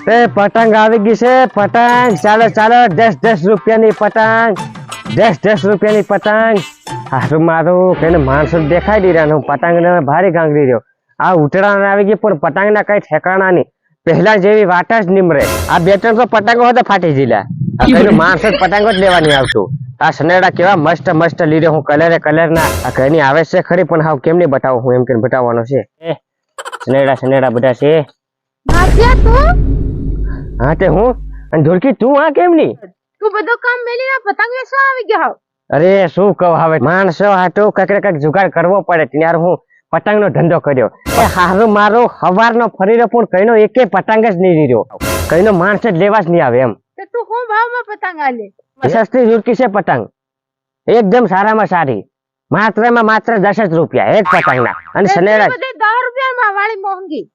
એ પતંગ આવી ગઈ છે પતંગ ચાલો ચાલો 10 રૂપિયાની પતંગ 10 રૂપિયાની પતંગ હારું મારું કઈને માણસો દેખાઈ દઈ રહ્યા પતંગ ને ભારી ગાંગડી રહ્યો આ ઉતરાણ આવી ગઈ પણ પતંગ ના કઈ ઠેકાણા નહીં પહેલા જેવી વાત જ નીમરે આ 2-3 પતંગો હતા ફાટી જીલા આ માણસો પતંગો જ લેવાની આવતું આ સનેડા કેવા મસ્ત મસ્ત લીધે હું કલર ના આ કઈની આવે છે ખરી પણ હાવ કેમ નહીં બતાવું હું એમ કે બતાવવાનો છે સનેડા બધા છે હા તે હું અને ધોળકી તું આ કેમ ની તું બધો કામ મેલીને પતંગ વેચવા આવી ગયો અરે શું કહું હવે માણસો હાટો કઈક જુગાડ કરવો પડે ત્યારે હું પતંગ નો ધંધો કર્યો એ હારું મારો હવારનો ફરીનો પણ કઈનો એકે પતંગ જ નહીં રહ્યો કઈનો માણસ જ લેવા જ નહીં આવે એમ તો તું શું ભાવમાં પતંગ આલે સસ્તી ઝુરકી છે પતંગ એકદમ સારામાં સારી માત્ર 10 રૂપિયા એક પતંગ ના અને સનેડા 10 રૂપિયામાં વાળી મોંઘી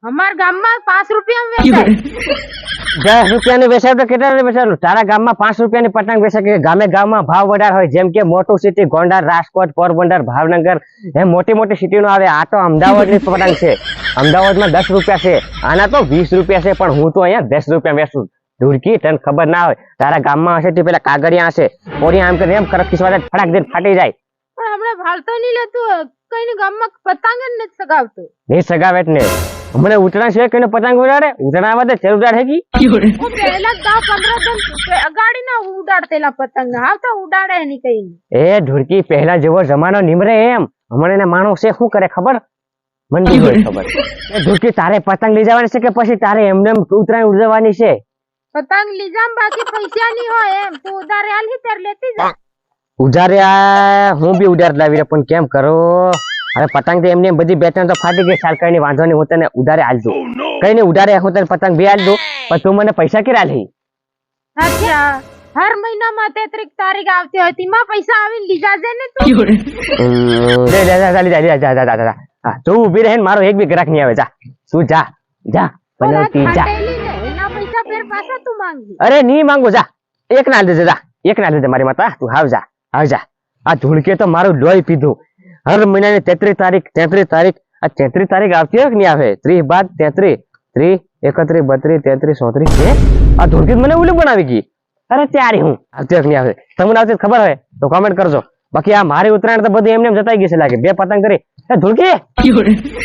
અમાર ગામમાં 5 રૂપિયામાં વેચાય 10 રૂપિયાની વેચાય તો કેટલા વેચાયું તારા ગામમાં 5 રૂપિયાની પતંગ વેચાય કે ગામે ગામમાં ભાવ વધારે હોય જેમ કે મોટું સિટી ગોંડલ રાજકોટ પોરબંદર ભાવનગર એમ મોટી સિટી નો આવે આ તો અમદાવાદની પતંગ છે અમદાવાદમાં 10 રૂપિયા છે આના તો 20 રૂપિયા છે પણ હું તો અહીંયા 10 રૂપિયા વેચું ધુરકી તને ખબર ના હોય તારા ગામમાં હશે તે પેલા કાગળિયા હશે ઓરી આમ કરીને એમ કરકીસ વાળા ફટાક દે ફાટી જાય પણ હમણાં ભાવ તો નહીં લેતું કઈને ગામમાં પતંગ જ નથી સગાવતો નહીં સગાવે ને હમણે ઉતરાણ છે કઈને પતંગ ઉડાડે ઉતરાણ આવે ચેરુદાર હે કી પહેલા 10-15 દિન અગાડી ના ઉડાડતેલા પતંગ આવતા ઉડાડે નહીં કઈ એ ધુરકી પહેલા જેવો જમાનો નિમરે એમ હમણે માણસ છે શું કરે ખબર મને નહીં હોય ખબર એ ધુરકી તારે પતંગ લઈ જવાની છે કે પછી તારે એમને ઉતરાણ ઉડવાની છે પતંગ લીજામ બાકી પૈસા નહીં હોય એમ તું ઉધારે આલી તાર લેતી જા ઉધારે આ હું બી ઉધાર લાવી પણ કેમ કરો અરે પતંગ તો એમને બધી 2-3 તો ફાટી ગઈ સાલ કઈ વાંધો નહીં હું તને ઉધારે આલ દઉં કઈ નહીં ઉધારે હું તને પતંગ બે આલ દઉં પણ તું મને પૈસા કેટલા લે અચ્છા હર મહિનામાં 33 તારીખ આવતી હોય તેમાં પૈસા આવીને લીધા છે ને તું જા હા તું ઊભી રહે મારો એક બી ગ્રાહક નહીં આવે જા તું જા બનાવતી જા એના પૈસા ફેર પાછા તું માંગી અરે નહીં માંગુ જા એક ના દેજે જા એક ના દેજે મારી માતા તું આવ જા આ ધૂળકે તો મારું લોહી પીધું હર મહિનાની 33 તારીખ આ 33 તારીખ આવતી હોય કે નહીં આવે 30 બાદ 33 31 32 33 34 આ ધૂળકી મને ઉલ્લું બનાવી ગઈ અરે ત્યારે હું આવતી હોય કે નહીં આવે તમને આવતી ખબર હોય તો કોમેન્ટ કરજો બાકી આ મારી ઉત્તરાયણ તો બધી એમને જતાઈ ગઈ છે લાગે 2 પતંગ કરી ધૂળકી